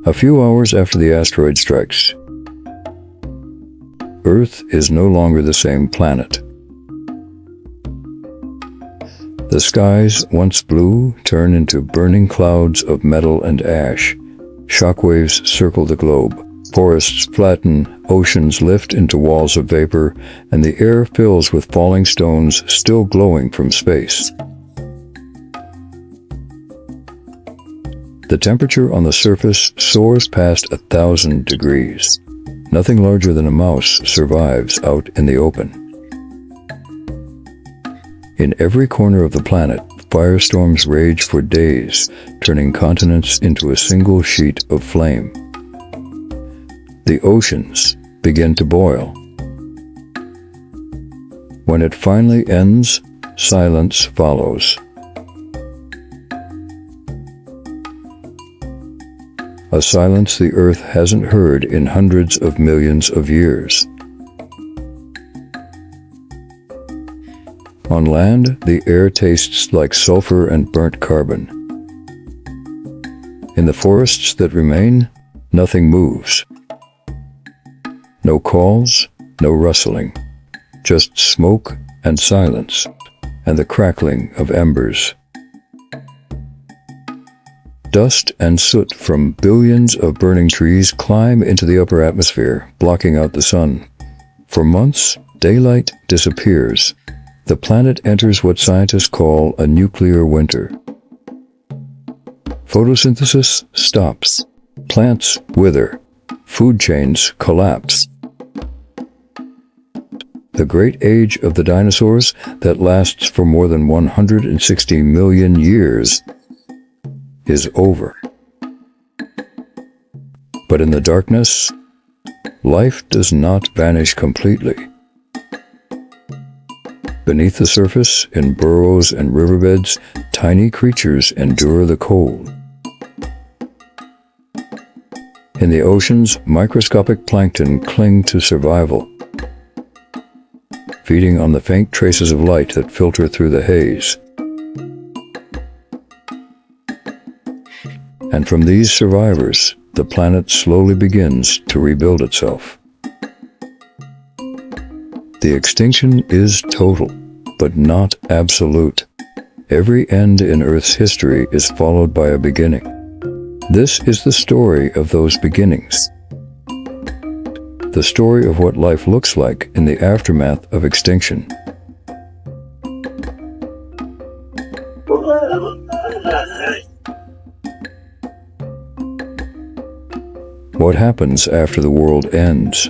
A few hours after the asteroid strikes, Earth is no longer the same planet. The skies, once blue, turn into burning clouds of metal and ash. Shockwaves circle the globe. Forests flatten, oceans lift into walls of vapor, and the air fills with falling stones still glowing from space. The temperature on the surface soars past 1,000 degrees. Nothing larger than a mouse survives out in the open. In every corner of the planet, firestorms rage for days, turning continents into a single sheet of flame. The oceans begin to boil. When it finally ends, silence follows. A silence the Earth hasn't heard in hundreds of millions of years. On land, the air tastes like sulfur and burnt carbon. In the forests that remain, nothing moves. No calls, no rustling, just smoke and silence, and the crackling of embers. Dust and soot from billions of burning trees climb into the upper atmosphere, blocking out the sun. For months, daylight disappears. The planet enters what scientists call a nuclear winter. Photosynthesis stops. Plants wither. Food chains collapse. The great age of the dinosaurs that lasts for more than 160 million years is over. But in the darkness, life does not vanish completely. Beneath the surface, in burrows and riverbeds, tiny creatures endure the cold. In the oceans, microscopic plankton cling to survival, feeding on the faint traces of light that filter through the haze. And from these survivors, the planet slowly begins to rebuild itself. The extinction is total, but not absolute. Every end in Earth's history is followed by a beginning. This is the story of those beginnings. The story of what life looks like in the aftermath of extinction. What happens after the world ends?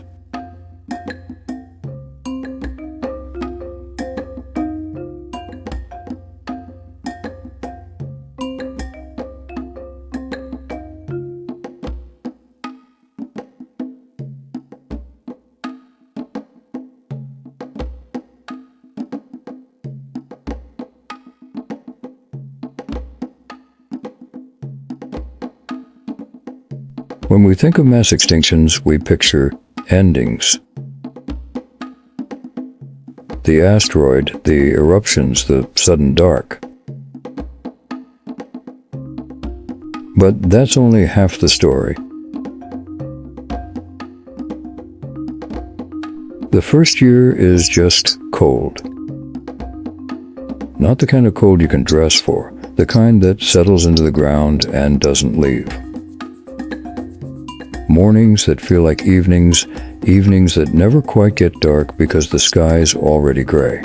When we think of mass extinctions, we picture endings. The asteroid, the eruptions, the sudden dark. But that's only half the story. The first year is just cold. Not the kind of cold you can dress for, the kind that settles into the ground and doesn't leave. Mornings that feel like evenings, evenings that never quite get dark because the sky's already gray.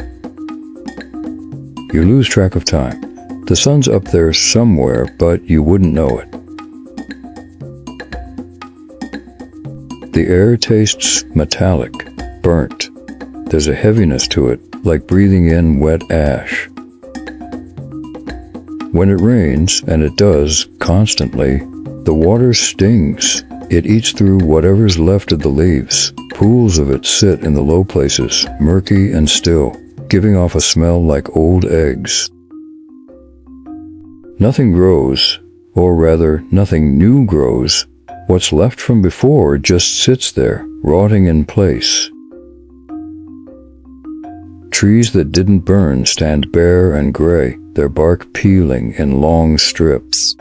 You lose track of time. The sun's up there somewhere, but you wouldn't know it. The air tastes metallic, burnt. There's a heaviness to it, like breathing in wet ash. When it rains, and it does constantly, the water stings. It eats through whatever's left of the leaves. Pools of it sit in the low places, murky and still, giving off a smell like old eggs. Nothing grows, or rather, nothing new grows. What's left from before just sits there, rotting in place. Trees that didn't burn stand bare and gray, their bark peeling in long strips.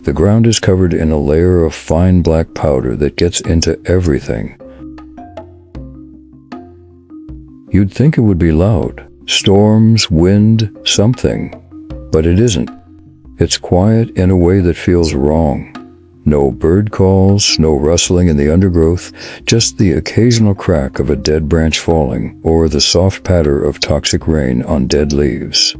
The ground is covered in a layer of fine black powder that gets into everything. You'd think it would be loud. Storms, wind, something. But it isn't. It's quiet in a way that feels wrong. No bird calls, no rustling in the undergrowth, just the occasional crack of a dead branch falling or the soft patter of toxic rain on dead leaves.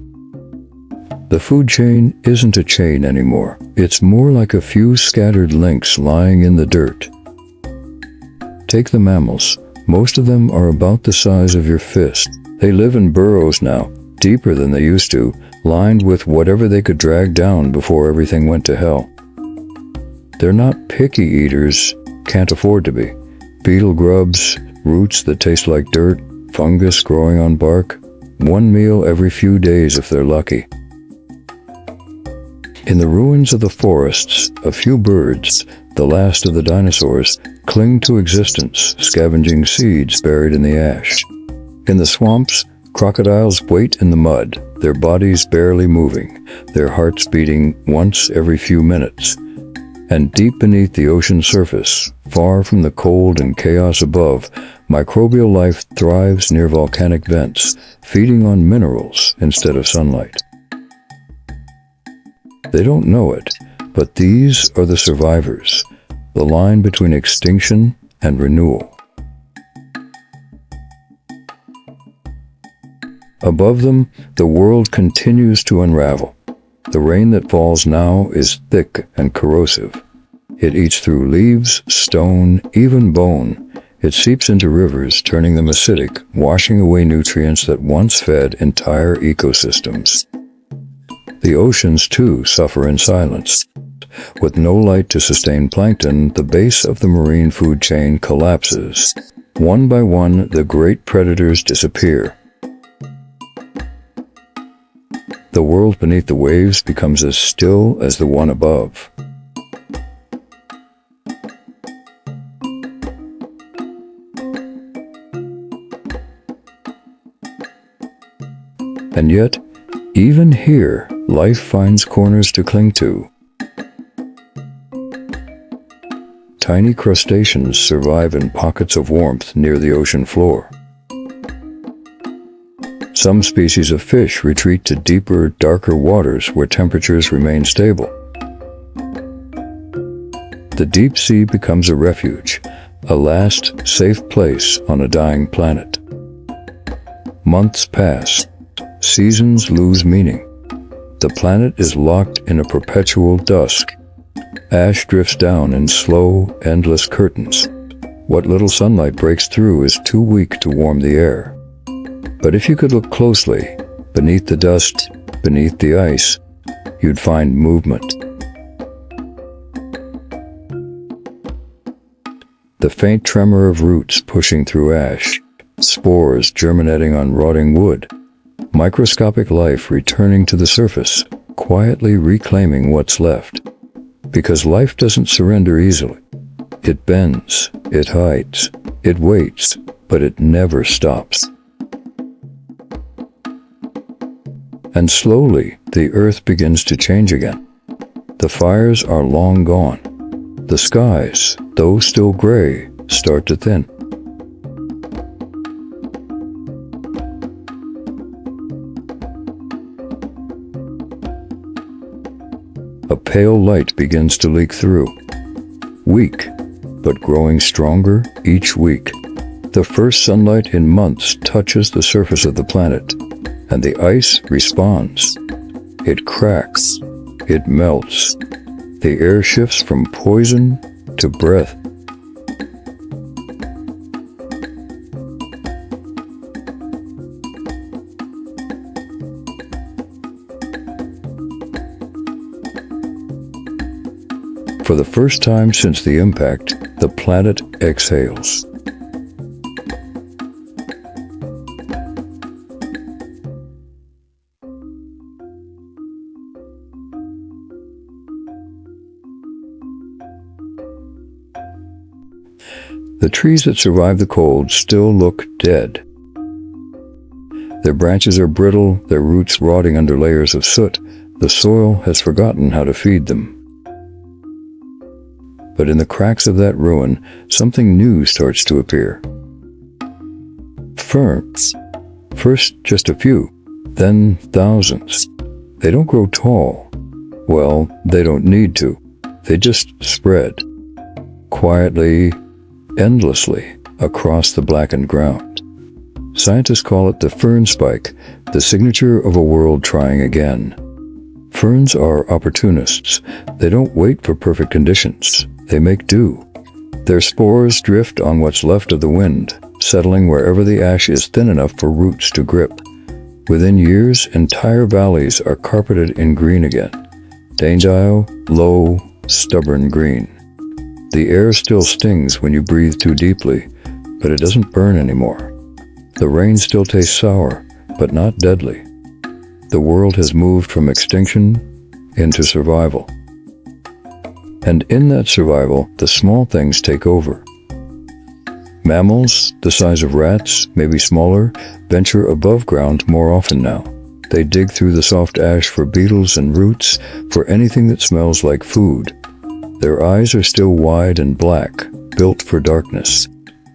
The food chain isn't a chain anymore. It's more like a few scattered links lying in the dirt. Take the mammals. Most of them are about the size of your fist. They live in burrows now, deeper than they used to, lined with whatever they could drag down before everything went to hell. They're not picky eaters, can't afford to be. Beetle grubs, roots that taste like dirt, fungus growing on bark, one meal every few days if they're lucky. In the ruins of the forests, a few birds, the last of the dinosaurs, cling to existence, scavenging seeds buried in the ash. In the swamps, crocodiles wait in the mud, their bodies barely moving, their hearts beating once every few minutes. And deep beneath the ocean surface, far from the cold and chaos above, microbial life thrives near volcanic vents, feeding on minerals instead of sunlight. They don't know it, but these are the survivors, the line between extinction and renewal. Above them, the world continues to unravel. The rain that falls now is thick and corrosive. It eats through leaves, stone, even bone. It seeps into rivers, turning them acidic, washing away nutrients that once fed entire ecosystems. The oceans, too, suffer in silence. With no light to sustain plankton, the base of the marine food chain collapses. One by one, the great predators disappear. The world beneath the waves becomes as still as the one above. And yet, even here, life finds corners to cling to. Tiny crustaceans survive in pockets of warmth near the ocean floor. Some species of fish retreat to deeper, darker waters where temperatures remain stable. The deep sea becomes a refuge, a last safe place on a dying planet. Months pass. Seasons lose meaning. The planet is locked in a perpetual dusk. Ash drifts down in slow, endless curtains. What little sunlight breaks through is too weak to warm the air. But if you could look closely, beneath the dust, beneath the ice, you'd find movement. The faint tremor of roots pushing through ash, spores germinating on rotting wood, microscopic life returning to the surface, quietly reclaiming what's left. Because life doesn't surrender easily. It bends, it hides, it waits, but it never stops. And slowly, the earth begins to change again. The fires are long gone. The skies, though still gray, start to thin. A pale light begins to leak through. Weak, but growing stronger each week. The first sunlight in months touches the surface of the planet, and the ice responds. It cracks. It melts. The air shifts from poison to breath. For the first time since the impact, the planet exhales. The trees that survive the cold still look dead. Their branches are brittle, their roots rotting under layers of soot. The soil has forgotten how to feed them. But in the cracks of that ruin, something new starts to appear. Ferns. First just a few, then thousands. They don't grow tall. Well, they don't need to. They just spread. Quietly, endlessly, across the blackened ground. Scientists call it the fern spike, the signature of a world trying again. Ferns are opportunists. They don't wait for perfect conditions. They make do. Their spores drift on what's left of the wind, settling wherever the ash is thin enough for roots to grip. Within years, entire valleys are carpeted in green again. Dandile, low, stubborn green. The air still stings when you breathe too deeply, but it doesn't burn anymore. The rain still tastes sour, but not deadly. The world has moved from extinction into survival. And in that survival, the small things take over. Mammals, the size of rats, maybe smaller, venture above ground more often now. They dig through the soft ash for beetles and roots, for anything that smells like food. Their eyes are still wide and black, built for darkness.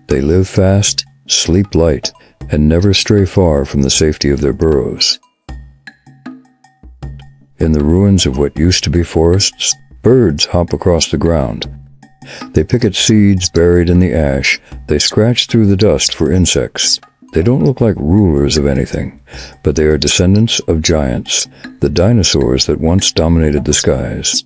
They live fast, sleep light, and never stray far from the safety of their burrows. In the ruins of what used to be forests, birds hop across the ground. They pick at seeds buried in the ash. They scratch through the dust for insects. They don't look like rulers of anything, but they are descendants of giants, the dinosaurs that once dominated the skies.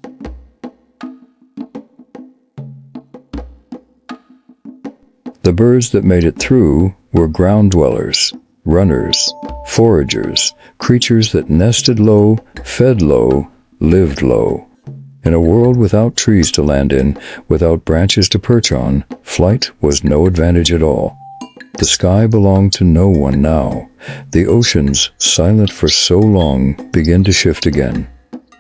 The birds that made it through were ground dwellers, runners, foragers, creatures that nested low, fed low, lived low. In a world without trees to land in, without branches to perch on, flight was no advantage at all. The sky belonged to no one now. The oceans, silent for so long, begin to shift again.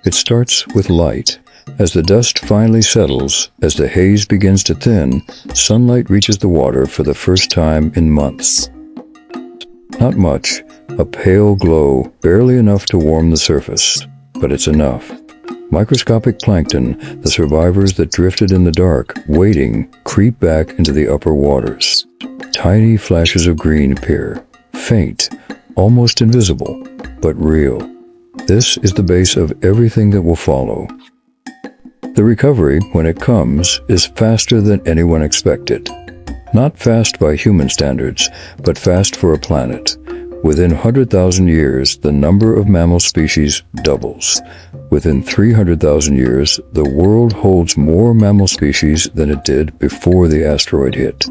It starts with light. As the dust finally settles, as the haze begins to thin, sunlight reaches the water for the first time in months. Not much, a pale glow, barely enough to warm the surface, but it's enough. Microscopic plankton, the survivors that drifted in the dark, waiting, creep back into the upper waters. Tiny flashes of green appear, faint, almost invisible, but real. This is the base of everything that will follow. The recovery, when it comes, is faster than anyone expected. Not fast by human standards, but fast for a planet. Within 100,000 years, the number of mammal species doubles. Within 300,000 years, the world holds more mammal species than it did before the asteroid hit.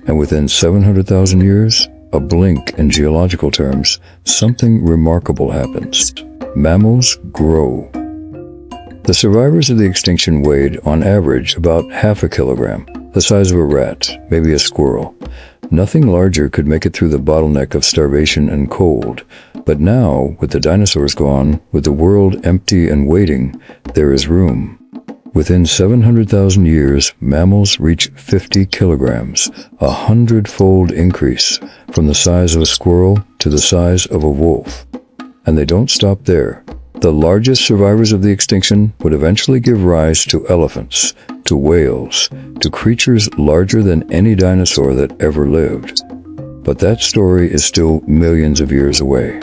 And within 700,000 years, a blink in geological terms, something remarkable happens. Mammals grow. The survivors of the extinction weighed, on average, about half a kilogram, the size of a rat, maybe a squirrel. Nothing larger could make it through the bottleneck of starvation and cold. But now, with the dinosaurs gone, with the world empty and waiting, there is room. Within 700,000 years, mammals reach 50 kilograms, a 100-fold increase, from the size of a squirrel to the size of a wolf. And they don't stop there. The largest survivors of the extinction would eventually give rise to elephants, to whales, to creatures larger than any dinosaur that ever lived. But that story is still millions of years away.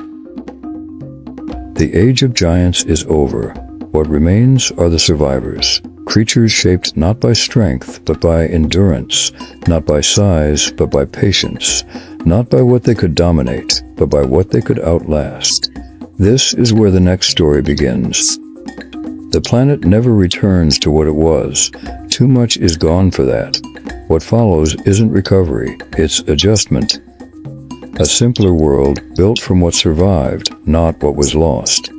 The age of giants is over. What remains are the survivors, creatures shaped not by strength, but by endurance, not by size, but by patience, not by what they could dominate, but by what they could outlast. This is where the next story begins. The planet never returns to what it was. Too much is gone for that. What follows isn't recovery, it's adjustment. A simpler world built from what survived, not what was lost.